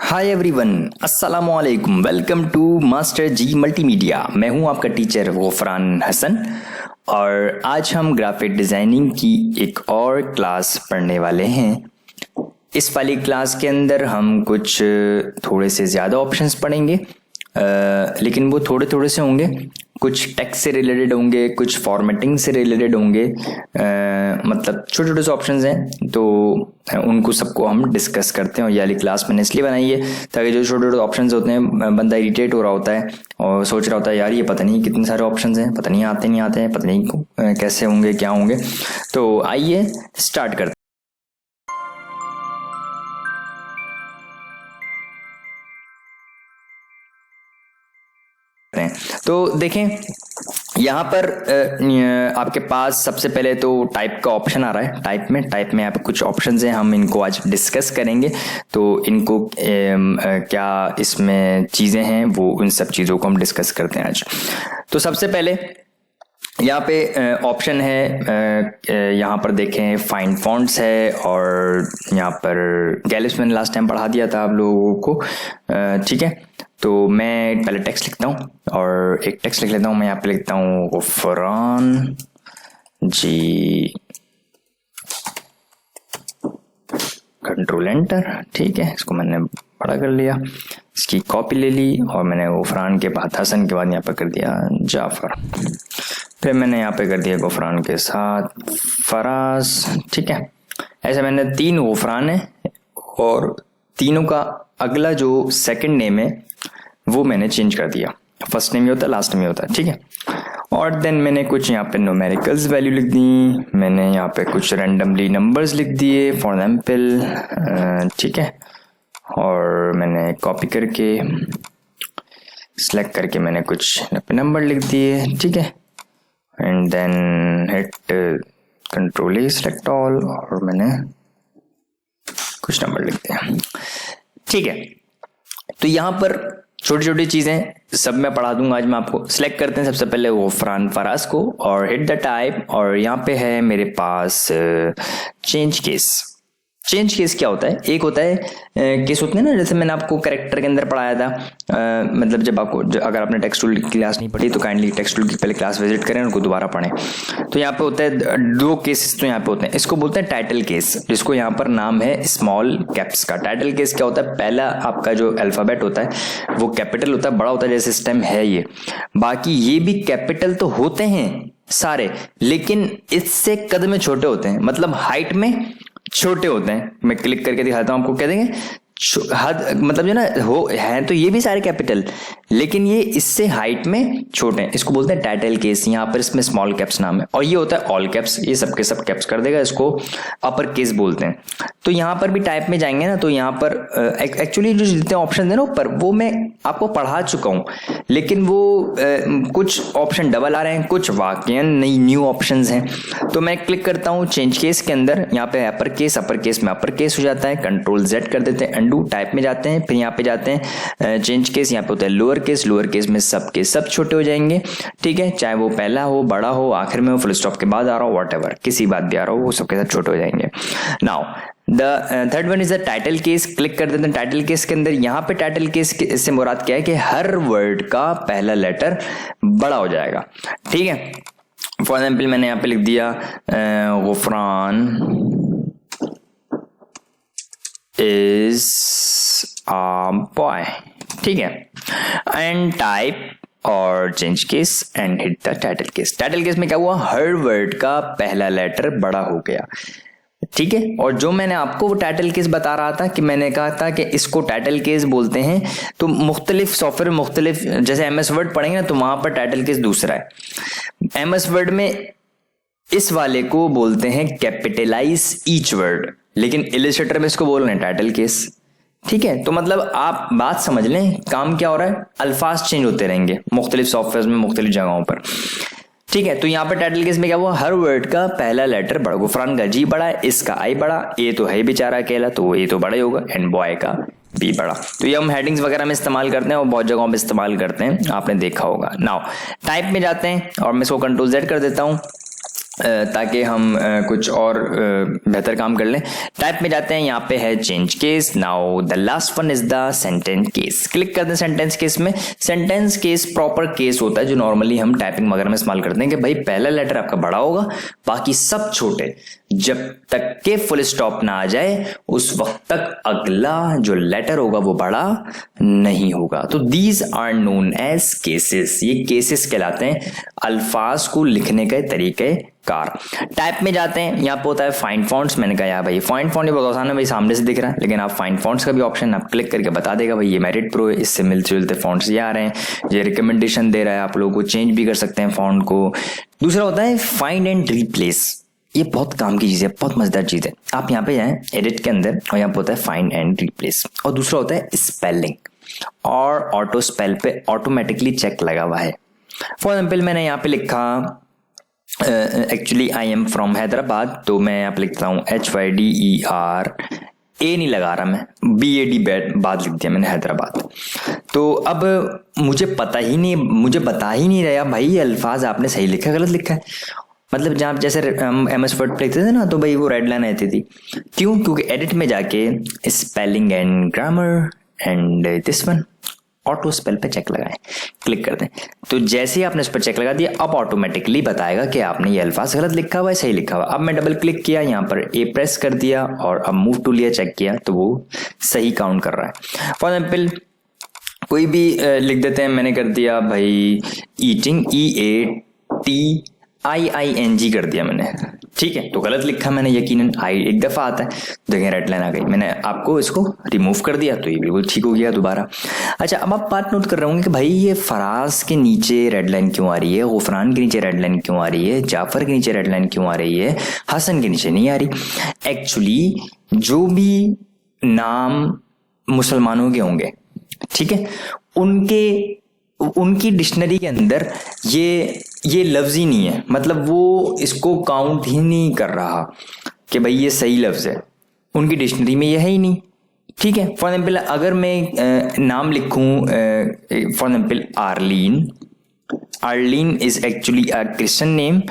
हाय everyone, अस्सलाम वालेकुम। Welcome to master ji multimedia. मैं हूं आपका टीचर गफरान हसन और आज हम ग्राफिक डिज़ाइनिंग की एक और क्लास पढ़ने वाले हैं। इस वाली क्लास के अंदर हम कुछ थोड़े से ज़्यादा ऑप्शंस पढ़ेंगे, लेकिन वो थोड़े थोड़े से होंगे। कुछ टेक्स्ट से रिलेटेड होंगे, कुछ फॉर्मेटिंग से रिलेटेड होंगे, मतलब छोटे छोटे से ऑप्शंस हैं, तो उनको सबको हम डिस्कस करते हैं। और ये वाली क्लास मैंने इसलिए बनाई है ताकि जो छोटे छोटे ऑप्शंस होते हैं, बंदा इरिटेट हो रहा होता है और सोच रहा होता है यार ये पता नहीं कितने सारे ऑप्शंस हैं, पता नहीं आते नहीं आते हैं, पता नहीं कैसे होंगे क्या होंगे। तो आइए स्टार्ट करते हैं। तो देखें यहाँ पर आपके पास सबसे पहले तो टाइप का ऑप्शन आ रहा है। टाइप में यहाँ पे कुछ ऑप्शंस हैं, हम इनको आज डिस्कस करेंगे। तो इनको क्या इसमें चीज़ें हैं, वो उन सब चीज़ों को हम डिस्कस करते हैं आज। तो सबसे पहले यहाँ पे ऑप्शन है, यहाँ पर देखें फाइंड फॉन्ट्स है, और यहाँ पर गैलिप्स मैंने लास्ट टाइम पढ़ा दिया था आप लोगों को, ठीक है। तो मैं पहले टेक्स्ट लिखता हूँ और एक टेक्स्ट लिख लेता हूँ। मैं यहाँ पे लिखता हूँ गफरान जी, कंट्रोल एंटर, ठीक है। इसको मैंने बड़ा कर लिया, इसकी कॉपी ले ली और मैंने गफरान के बाद हसन के बाद यहाँ पे कर दिया जाफर, फिर मैंने यहाँ पे कर दिया गफरान के साथ फराज, ठीक है। ऐसे मैंने 3 गफरान है और तीनों का अगला जो सेकंड नेम है वो मैंने चेंज कर दिया। फर्स्ट नेम ये होता है, लास्ट नेम ये होता है, ठीक है। और देन मैंने कुछ यहाँ पे न्यूमेरिकल्स वैल्यू लिख दी, मैंने यहाँ पे कुछ रैंडमली नंबर्स लिख दिए फॉर एग्जाम्पल, ठीक है। और मैंने कॉपी करके सिलेक्ट करके मैंने कुछ नंबर लिख दिए, ठीक है। And then hit control A select all और मैंने कुछ नंबर लिख दिया, ठीक है। तो यहाँ पर छोटी छोटी चीजें सब मैं पढ़ा दूंगा आज मैं आपको। सिलेक्ट करते हैं सबसे पहले गफरान फराज को और हिट द टाइप, और यहाँ पे है मेरे पास चेंज केस। चेंज केस क्या होता है? एक होता है केस होते हैं ना, जैसे मैंने आपको कैरेक्टर के अंदर पढ़ाया था, मतलब जब आपको अगर आपने टेक्स्ट टूल की क्लास नहीं पढ़ी तो काइंडली टेक्स्ट टूल की पहले क्लास विजिट करें, उनको दोबारा पढ़ें। तो यहाँ पे होता है 2 केसेस, तो यहाँ पे होते हैं, इसको बोलते हैं टाइटल केस, जिसको यहाँ पर नाम है स्मॉल कैप्स का। टाइटल केस क्या होता है? पहला आपका जो अल्फाबेट होता है वो कैपिटल होता है, बड़ा होता है, जैसे सिस्टम है ये। बाकी ये भी कैपिटल तो होते हैं सारे, लेकिन इससे कद में छोटे होते हैं, मतलब हाइट में छोटे होते हैं। मैं क्लिक करके दिखाता हूं आपको, क्या देंगे हद, मतलब जो ना हो है तो ये भी सारे कैपिटल, लेकिन ये इससे हाइट में छोटे हैं, इसको बोलते हैं टाइटल केस। यहाँ पर इसमें स्मॉल कैप्स नाम है, और ये होता है ऑल कैप्स, ये सबके सब कैप्स कर देगा, इसको अपर केस बोलते हैं। तो यहाँ पर भी टाइप में जाएंगे ना, तो यहाँ पर एक्चुअली जो जितने ऑप्शन है ना ऊपर, वो मैं आपको पढ़ा चुका हूँ, लेकिन वो कुछ ऑप्शन डबल आ रहे हैं, कुछ वाकई नई न्यू ऑप्शन हैं। तो मैं क्लिक करता हूँ चेंज केस के अंदर, यहाँ पे अपर केस में अपर केस हो जाता है, कंट्रोल Z कर देते हैं, अंडू टाइप में जाते हैं, फिर यहाँ पे जाते हैं चेंज केस, यहाँ पे होता है लोअर केस में सब के सब छोटे हो जाएंगे, ठीक है। चाहे वो पहला हो, बड़ा हो, आखिर में हो, फुल स्टॉप के बाद आ रहा हो, व्हाटएवर किसी बात भी आ रहा हो, वो सबके साथ छोटे हो जाएंगे। Now the third one is the title case. Click कर देते हैं टाइटल केस के अंदर। यहाँ पे टाइटल केस से मुराद क्या है कि हर वर्ड का पहला लेटर बड़ा हो जाएगा, ठीक है। फॉर एग्जाम्पल मैंने यहाँ पे लिख दिया गफरान इज a boy, ठीक है। एंड टाइप और change case and hit the title case. Title case में क्या हुआ? हर वर्ड का पहला लेटर बड़ा हो गया, ठीक है। और जो मैंने आपको वो टाइटल केस बता रहा था कि मैंने कहा था कि इसको टाइटल केस बोलते हैं, तो मुख्तलिफ सॉफ्टवेयर मुख्तलिफ, जैसे MS वर्ड पढ़ेंगे ना तो वहां पर टाइटल केस दूसरा है। MS वर्ड में इस वाले को बोलते हैं कैपिटलाइज ईच वर्ड, लेकिन इलस्ट्रेटर में इसको बोल रहे हैं टाइटल केस, ठीक है। तो मतलब आप बात समझ लें, काम क्या हो रहा है, अल्फाज चेंज होते रहेंगे मुख्तलिफ सॉफ्टवेयर में मुख्तलिफ जगहों पर, ठीक है। तो यहाँ पर टाइटल केस में क्या हुआ? हर वर्ड का पहला लेटर बड़ा, गफरान का G बड़ा है, इसका I बड़ा, ए तो है बेचारा अकेला तो ए तो बड़ा ही होगा, एंड बॉय का B बड़ा। तो ये हम हेडिंग्स वगैरह में इस्तेमाल करते हैं और बहुत जगहों पे इस्तेमाल करते हैं, आपने देखा होगा। नाउ टाइप में जाते हैं और मैं इसको कंट्रोल Z कर देता हूँ, ताकि हम कुछ और बेहतर काम कर लें। टाइप में जाते हैं, यहाँ पे है change case. Now the last one is the sentence case. Click करते हैं सेंटेंस केस में। सेंटेंस केस प्रॉपर केस होता है जो नॉर्मली हम टाइपिंग वगैरह में इस्तेमाल करते हैं कि भाई पहला लेटर आपका बड़ा होगा, बाकी सब छोटे। जब तक के फुल स्टॉप ना आ जाए उस वक्त तक अगला जो लेटर होगा वो बड़ा नहीं होगा। तो these are known as cases. ये केसेस कहलाते हैं अल्फाज को लिखने के तरीके कार। टाइप में जाते हैं, यहाँ पे होता है फाइंड फॉन्ट्स। मैंने कहा यार भाई फाइंड फॉन्ट बहुत आसान है भाई, सामने से दिख रहा है, लेकिन आप फाइंड फॉन्ट्स का भी ऑप्शन आप क्लिक करके बता देगा भाई ये मेरिट प्रो है, इससे मिलते जुलते फॉन्ट्स ये आ रहे हैं, ये रिकमेंडेशन दे रहा है, आप लोगों को चेंज भी कर सकते हैं फॉन्ट को। दूसरा होता है फाइंड एंड रिप्लेस। ये बहुत काम की चीज है, बहुत मजेदार चीज है। आप यहाँ पे जाएं एडिट के अंदर और यहाँ पे होता है फाइंड एंड रिप्लेस। और दूसरा होता है स्पेलिंग और ऑटो स्पेल पे ऑटोमेटिकली चेक लगा हुआ है। फॉर एग्जाम्पल मैंने यहाँ पे लिखा actually I am from Hyderabad, तो मैं यहाँ पे लिखता हूँ HYDER, ए नहीं लगा रहा मैं, BAD बाद लिख दिया मैंने हैदराबाद। तो अब मुझे बता ही नहीं रहा भाई ये अल्फाज आपने सही लिखा गलत लिखा है। मतलब जहाँ जैसे हम MS वर्ड पे लिखते थे ना, तो भाई वो रेड लाइन आती थी। क्यों? क्योंकि एडिट में जाके spelling and grammar and this one auto spell पे चेक लगाएं, क्लिक कर दें। तो जैसे ही आपने इस पर चेक लगा दिया अब ऑटोमेटिकली बताएगा कि आपने ये अल्फाज गलत लिखा हुआ है सही लिखा हुआ। अब मैं डबल क्लिक किया, यहाँ पर ए प्रेस कर दिया और अब मूव टू लिया, चेक किया तो वो सही काउंट कर रहा है। फॉर एग्जाम्पल कोई भी लिख देते हैं, मैंने कर दिया भाई ईटिंग, EATIING कर दिया मैंने, ठीक है, तो गलत लिखा मैंने यकीनन, आई एक दफा आता है, देखें रेड लाइन आ गई, मैंने आपको इसको रिमूव कर दिया तो ये बिल्कुल ठीक हो गया दोबारा। अच्छा अब आप बात नोट कर रहे होंगे कि भाई ये फराज के नीचे रेड लाइन क्यों आ रही है, गुफरान के नीचे रेड लाइन क्यों आ रही है, जाफर के नीचे रेड लाइन क्यों आ रही है, हसन के नीचे नहीं आ रही। एक्चुअली जो भी नाम मुसलमानों के होंगे, ठीक है, उनकी डिक्शनरी के अंदर ये लफ्ज ही नहीं है, मतलब वो इसको काउंट ही नहीं कर रहा कि भाई ये सही लफ्ज है, उनकी डिक्शनरी में ये है ही नहीं, ठीक है। फॉर एग्जाम्पल अगर मैं नाम लिखूं for example Arlene is actually a Christian name,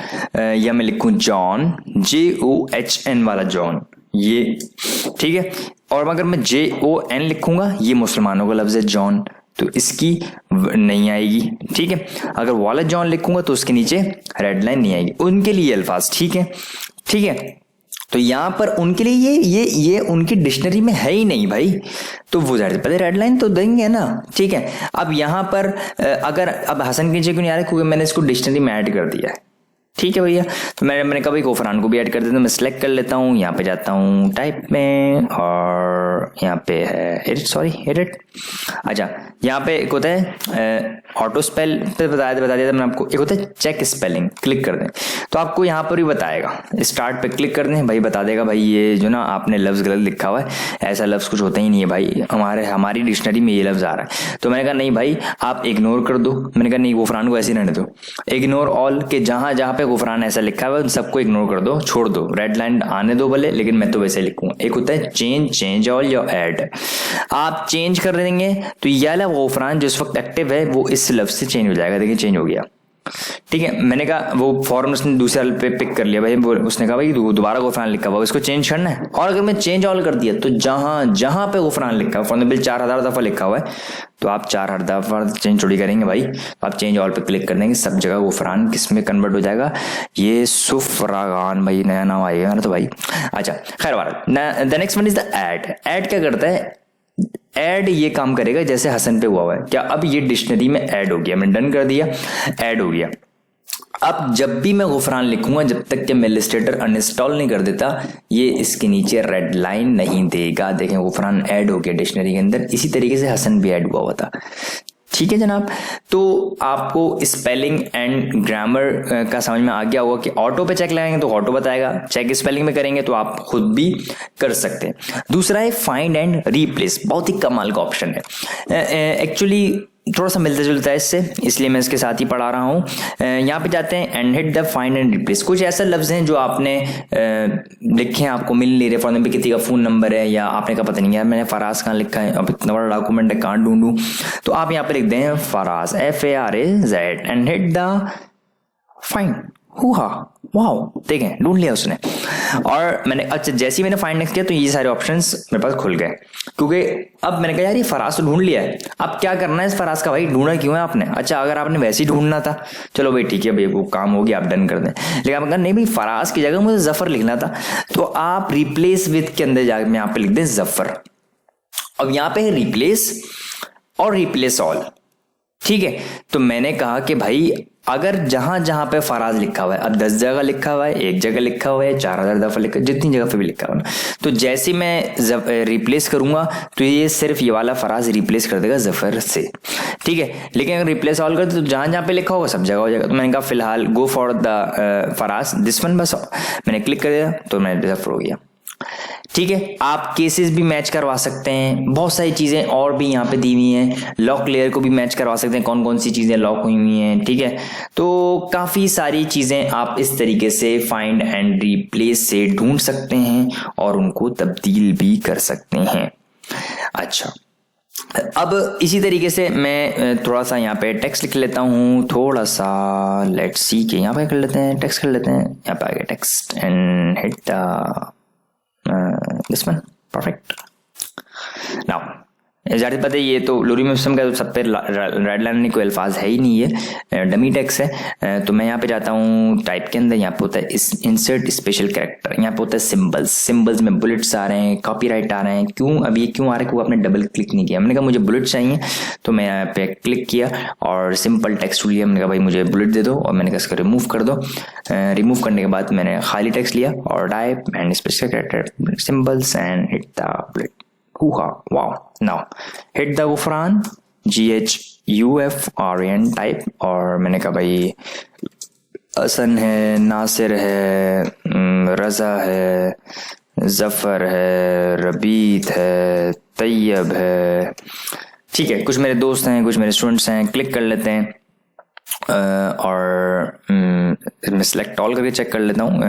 या मैं लिखूं जॉन, JOHN वाला जॉन, ये ठीक है। और अगर मैं JON लिखूंगा ये मुसलमानों का लफ्ज है जॉन, तो इसकी नहीं आएगी, ठीक है। अगर वाला जॉन लिखूंगा तो उसके नीचे रेड लाइन नहीं आएगी, उनके लिए अल्फाज, ठीक है, ठीक है। तो यहां पर उनके लिए ये उनकी डिक्शनरी में है ही नहीं भाई, तो वो जाहिर पहले रेड लाइन तो देंगे ना, ठीक है। अब यहां पर अगर अब हसन के नीचे क्यों नहीं आ रहा है, क्योंकि मैंने इसको डिक्शनरी में ऐड कर दिया है, ठीक है भैया। तो मैंने कहा भाई गुफरान को भी ऐड कर देता हूँ, मैं सिलेक्ट कर लेता हूँ, यहाँ पे जाता हूँ टाइप में और यहाँ पे है एडिट। अच्छा यहाँ पे एक होता है ऑटो स्पेल पे बता दिया था मैंने आपको, एक होता है चेक स्पेलिंग, क्लिक कर दें तो आपको यहाँ पर भी बताएगा, स्टार्ट पे क्लिक कर दें भाई, बता देगा भाई ये जो ना आपने लफ्ज गलत लिखा हुआ है, ऐसा लफ्ज कुछ होता ही नहीं है भाई, हमारी डिक्शनरी में ये लफ्ज आ रहा है। तो मैंने कहा नहीं भाई आप इग्नोर कर दो, मैंने कहा नहीं गुफरान को ऐसे रहने दो, इग्नोर ऑल के जहां जहां पे गुफरान ऐसा लिखा हुआ है उन सबको इग्नोर कर दो, छोड़ दो, रेड लाइन आने दो भले, लेकिन मैं तो वैसे लिखूंगा। एक होता है चेंज ऑल या ऐड, आप चेंज कर देंगे तो ये वाला गुफरान जो इस वक्त एक्टिव है वो इस लफ्ज से चेंज हो जाएगा, देखिए चेंज हो गया, ठीक है। मैंने कहा वो फॉर्म उसने दूसरे पे पिक कर लिया भाई, उसने कहा भाई दोबारा गुफरान लिखा हुआ इसको चेंज करना है, और अगर मैं चेंज ऑल कर दिया तो जहां जहां पे गुफरान लिखा हुआ, फॉर एग्जाम्पल 4000 दफा लिखा हुआ है तो आप 4000 दफा चेंज थोड़ी करेंगे भाई, आप चेंज ऑल पे क्लिक कर देंगे, सब जगह गुफरान किस में कन्वर्ट हो जाएगा, ये सुफरागान भाई नया नाम आएगा ना तो भाई। अच्छा खैर बात, the next one is the add क्या करता है, ऐड ये काम करेगा जैसे हसन पे हुआ है, क्या अब ये डिक्शनरी में ऐड हो गया, मैंने डन कर दिया, ऐड हो गया। अब जब भी मैं गुफरान लिखूंगा जब तक कि मेलिस्टेटर अनइंस्टॉल नहीं कर देता ये इसके नीचे रेड लाइन नहीं देगा, देखें गुफरान ऐड हो गया डिक्शनरी के अंदर, इसी तरीके से हसन भी ऐड हुआ था, ठीक है जनाब। तो आपको स्पेलिंग एंड ग्रामर का समझ में आ गया होगा कि ऑटो पे चेक लगाएंगे तो ऑटो बताएगा, चेक स्पेलिंग में करेंगे तो आप खुद भी कर सकते हैं। दूसरा है फाइंड एंड रिप्लेस, बहुत ही कमाल का ऑप्शन है, एक्चुअली थोड़ा सा मिलता जुलता है इससे, इसलिए मैं इसके साथ ही पढ़ा रहा हूँ। यहाँ पे जाते हैं and hit the find and replace, कुछ ऐसे लफ्ज हैं जो आपने लिखे हैं आपको मिल नहीं रहे, फॉर एग्जाम्पल किसी का फोन नंबर है या आपने का पता नहीं यार मैंने फराज कहाँ लिखा है, अब इतना बड़ा डॉक्यूमेंट है कहाँ ढूंढूं, तो आप यहाँ पे लिख दें Faraz FARAZ and hit the find, हुआ, वाह, देखें ढूंढ लिया उसने। और मैंने अच्छा जैसे ही मैंने फाइंड नेक्स्ट किया तो ये सारे ऑप्शंस मेरे पास खुल गए, क्योंकि अब मैंने कहा यार ये फराज तो ढूंढ लिया है, अब क्या करना है इस फराज का, भाई ढूंढा क्यों है आपने। अच्छा अगर आपने वैसे ही ढूंढना था, चलो भाई ठीक है भाई वो काम हो गया, आप डन कर दें, लेकिन आपने कहा नहीं भाई फराज की जगह मुझे जफर लिखना था, तो आप रिप्लेस विद के अंदर जाकर यहाँ पे लिख दें जफर। अब यहाँ पे है रिप्लेस और रिप्लेस ऑल, ठीक है। तो मैंने कहा कि भाई अगर जहां जहां पे फराज लिखा हुआ है, अब 10 जगह लिखा हुआ है, एक जगह लिखा हुआ है, 4000 दफा लिखा, जितनी जगह पे भी लिखा हुआ है, तो जैसे मैं रिप्लेस करूंगा तो ये सिर्फ ये वाला फराज रिप्लेस कर देगा जफर से, ठीक है। लेकिन अगर रिप्लेस ऑल कर तो जहां जहां पे लिखा होगा सब जगह हो जाएगा। तो मैंने कहा फिलहाल go for the Faraz this one, बस मैंने क्लिक कर दिया तो मैंने जफर हो गया, ठीक है। आप केसेस भी मैच करवा सकते हैं, बहुत सारी चीजें और भी यहाँ पे दी हुई हैं, लॉक लेयर को भी मैच करवा सकते हैं, कौन कौन सी चीजें लॉक हुई हुई हैं, ठीक है। तो काफी सारी चीजें आप इस तरीके से फाइंड एंड रिप्लेस से ढूंढ सकते हैं और उनको तब्दील भी कर सकते हैं। अच्छा अब इसी तरीके से मैं थोड़ा सा यहाँ पे टेक्स्ट लिख लेता हूँ, थोड़ा सा लेट्स सी के यहाँ पे कर लेते हैं, टेक्स्ट कर लेते हैं, यहाँ पे आ गया text and hit the this one, perfect. Now जाहिर बात है ये तो लोरीम सिस्टम का सब पे रेड लाइन कोई अल्फाज है ही नहीं, है डमी टेक्स्ट है। तो मैं यहाँ पे जाता हूँ टाइप के अंदर, यहाँ पे होता है इंसर्ट स्पेशल कैरेक्टर, यहाँ पे होता है सिंबल्स, सिंबल्स में बुलेट्स आ रहे हैं, कॉपीराइट आ रहे हैं, क्यों अब ये क्यों आ रहा है, वो आपने डबल क्लिक नहीं किया। मैंने कहा मुझे बुलेट चाहिए, तो मैं यहाँ पे क्लिक किया और सिंपल टेक्स्ट लिया, मैंने कहा भाई मुझे बुलेट दे दो, और मैंने कहा इसको रिमूव कर दो। रिमूव करने के बाद मैंने खाली टेक्स्ट लिया और type and special character symbols and hit the bullet. Wow. Now hit the Gufran GHUFRAN type, और मैंने कहा भाई हसन है, नासिर है, रजा है, जफर है, रबीत है, तैयब है, ठीक है। कुछ मेरे दोस्त हैं, कुछ मेरे स्टूडेंट्स हैं, क्लिक कर लेते हैं और मैं सिलेक्ट ऑल करके चेक कर लेता हूँ,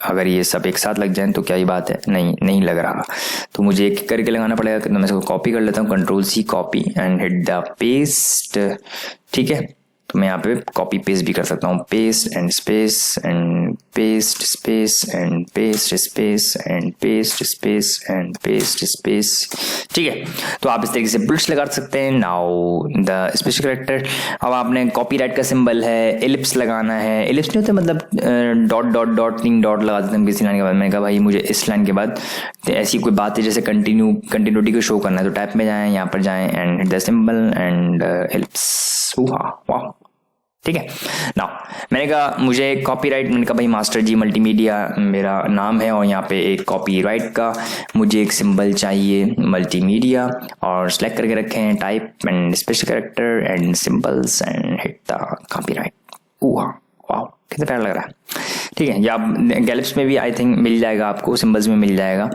अगर ये सब एक साथ लग जाए तो क्या ही बात है, नहीं लग रहा, तो मुझे एक करके लगाना पड़ेगा। तो मैं इसको कॉपी कर लेता हूँ, Ctrl+C copy and hit the paste, ठीक है। तो मैं यहाँ पे कॉपी पेस्ट भी कर सकता हूँ, paste and space and paste space and paste space and paste space and paste space, ठीक है। तो आप इस तरीके से बुलेट्स लगा सकते हैं। नाउ द स्पेशल कैरेक्टर, अब आपने कॉपीराइट का सिंबल है, एलिप्स लगाना है, एलिप्स नहीं होता मतलब डॉट डॉट डॉट 3 डॉट लगा देते हैं किसी लाइन के बाद। मैंने कहा भाई मुझे इस लाइन के बाद तो ऐसी कोई बात है जैसे कंटिन्यूटी को शो करना है, तो टाइप में जाएं, यहाँ पर जाएं and hit the symbol and ellipse, वाह, ठीक है। नाउ मैंने कहा मुझे कॉपीराइट, मैंने कहा भाई मास्टर जी मल्टीमीडिया मेरा नाम है और यहाँ पे एक कॉपीराइट का मुझे एक सिंबल चाहिए मल्टीमीडिया, और सेलेक्ट करके रखे हैं type and special character and symbols and hit the copyright. वाह कितना प्यारा लग रहा है, ठीक है। या गैलिप्स में भी आई थिंक मिल जाएगा आपको, सिंबल्स में मिल जाएगा,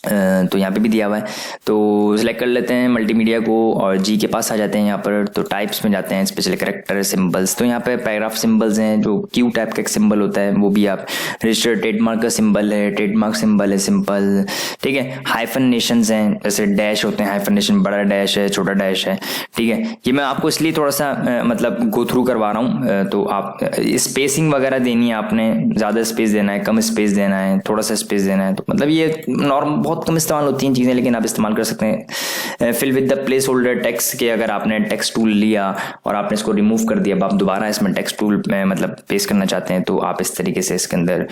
तो यहाँ पे भी दिया हुआ है। तो सिलेक्ट कर लेते हैं मल्टीमीडिया को और जी के पास आ जाते हैं यहाँ पर, तो टाइप्स में जाते हैं स्पेशल कैरेक्टर सिंबल्स, तो यहाँ पे पैराग्राफ सिंबल्स हैं, जो क्यू टाइप का एक सिंबल होता है वो भी आप रजिस्टर, ट्रेडमार्क का सिंबल है, ट्रेडमार्क सिंबल है सिंपल, ठीक है। हाइफनेशंस हैं, जैसे डैश होते हैं, हाइफनेशन बड़ा डैश है, छोटा डैश है, ठीक है। ये मैं आपको इसलिए थोड़ा सा मतलब गो थ्रू करवा रहा हूँ, तो आप स्पेसिंग वगैरह देनी है, आपने ज्यादा स्पेस देना है, कम स्पेस देना है, थोड़ा सा स्पेस देना है, तो मतलब ये नॉर्म बहुत कम इस्तेमाल होती हैं चीजें, लेकिन आप इस्तेमाल कर सकते हैं। Fill with the placeholder text के, अगर आपने टेक्स्ट टूल लिया और आपने इसको रिमूव कर दिया, अब आप दोबारा इसमें टेक्स्ट टूल में मतलब पेस्ट करना चाहते हैं, तो आप इस तरीके से इसके अंदर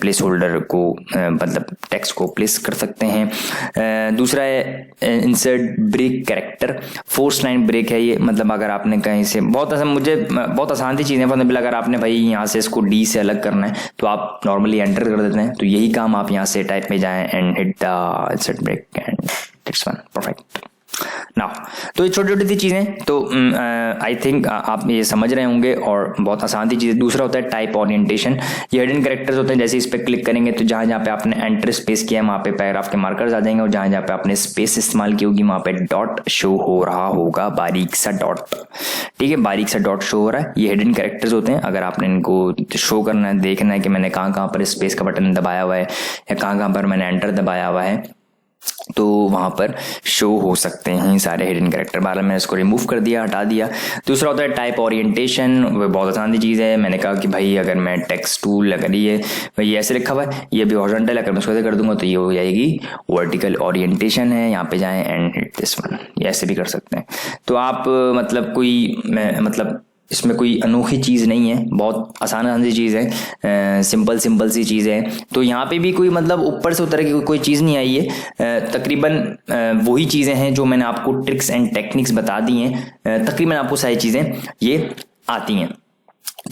प्लेस होल्डर को मतलब टेक्स्ट को प्लेस कर सकते हैं। दूसरा है insert break character, force line break है ये, मतलब अगर आपने कहीं से बहुत आसान सी चीजें, मतलब अगर आपने भाई यहाँ से इसको डी से अलग करना है तो आप नॉर्मली एंटर कर देते हैं, तो यही काम आप यहाँ से टाइप में जाएं and hit the insert break and next one, perfect. Now तो ये छोटी छोटी सी चीजें, तो आई थिंक आप ये समझ रहे होंगे और बहुत आसान सी चीज़। दूसरा होता है टाइप ओरिएंटेशन, ये हिडन कैरेक्टर्स होते हैं, जैसे इस पर क्लिक करेंगे तो जहाँ जहाँ पे आपने एंटर स्पेस किया है वहाँ पे पैराग्राफ के मार्कर्स आ जाएंगे, और जहाँ जहाँ पे आपने स्पेस इस्तेमाल की होगी वहाँ पे डॉट शो हो रहा होगा, बारीक सा डॉट, ठीक है, बारीक सा डॉट शो हो रहा है। ये हिडन कैरेक्टर्स होते हैं, अगर आपने इनको शो करना है, देखना है कि मैंने कहाँ कहाँ पर स्पेस का बटन दबाया हुआ है या कहाँ कहाँ पर मैंने एंटर दबाया हुआ है, तो वहाँ पर शो हो सकते हैं सारे हिडन कैरेक्टर। बार मैंने इसको रिमूव कर दिया, हटा दिया। दूसरा होता है टाइप ओरिएंटेशन, वो बहुत आसान सी चीज़ है। मैंने कहा कि भाई अगर मैं टेक्स्ट टूल अगर ये भाई ऐसे लिखा हुआ है, ये भी हॉरिजॉन्टल, अगर मैं इसको ऐसे कर दूंगा तो ये हो जाएगी वर्टिकल ओरिएंटेशन है। यहाँ पे जाएं एंड हिट दिस वन, ये ऐसे भी कर सकते हैं। तो आप मतलब कोई मतलब इसमें कोई अनोखी चीज़ नहीं है, बहुत आसान सी चीज़ है, सिंपल सी चीज़ है। तो यहाँ पे भी कोई मतलब ऊपर से उतर की कोई चीज़ नहीं आई है। तकरीबन वही चीज़ें हैं जो मैंने आपको ट्रिक्स एंड टेक्निक्स बता दी हैं। तकरीबन आपको सारी चीज़ें ये आती हैं।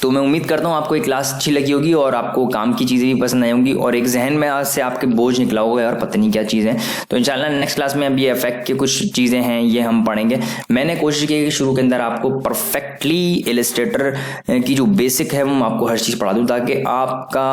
तो मैं उम्मीद करता हूँ आपको ये क्लास अच्छी लगी होगी और आपको काम की चीज़ें भी पसंद आई होंगी और एक जहन में आज से आपके बोझ निकला होगा यार पता नहीं क्या चीज़ है। तो इंशाल्लाह नेक्स्ट क्लास में अभी इफेक्ट की कुछ चीज़ें हैं ये हम पढ़ेंगे। मैंने कोशिश की कि शुरू के अंदर आपको परफेक्टली इलस्ट्रेटर की जो बेसिक है वो आपको हर चीज़ पढ़ा दूँ ताकि आपका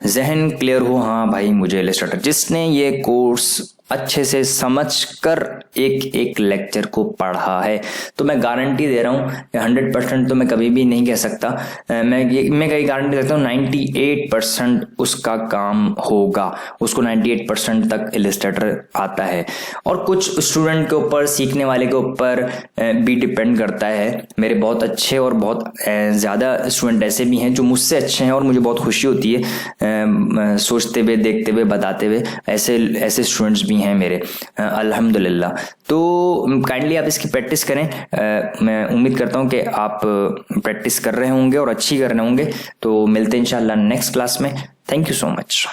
जहन क्लियर हो। हाँ भाई मुझे इलस्ट्रेटर, जिसने ये कोर्स अच्छे से समझ कर एक एक लेक्चर को पढ़ा है तो मैं गारंटी दे रहा हूँ 100% तो मैं कभी भी नहीं कह सकता, मैं कहीं गारंटी देता हूँ 98% उसका काम होगा, उसको 98% तक इलस्ट्रेटर आता है। और कुछ स्टूडेंट के ऊपर, सीखने वाले के ऊपर भी डिपेंड करता है। मेरे बहुत अच्छे और बहुत ज़्यादा स्टूडेंट ऐसे भी हैं जो मुझसे अच्छे हैं और मुझे बहुत खुशी होती है सोचते हुए, देखते हुए, बताते हुए। ऐसे स्टूडेंट्स भी हैं मेरे अल्हम्दुलिल्लाह। तो काइंडली आप इसकी प्रैक्टिस करें। मैं उम्मीद करता हूं कि आप प्रैक्टिस कर रहे होंगे और अच्छी कर रहे होंगे। तो मिलते हैं इंशाल्लाह नेक्स्ट क्लास में। Thank you so much.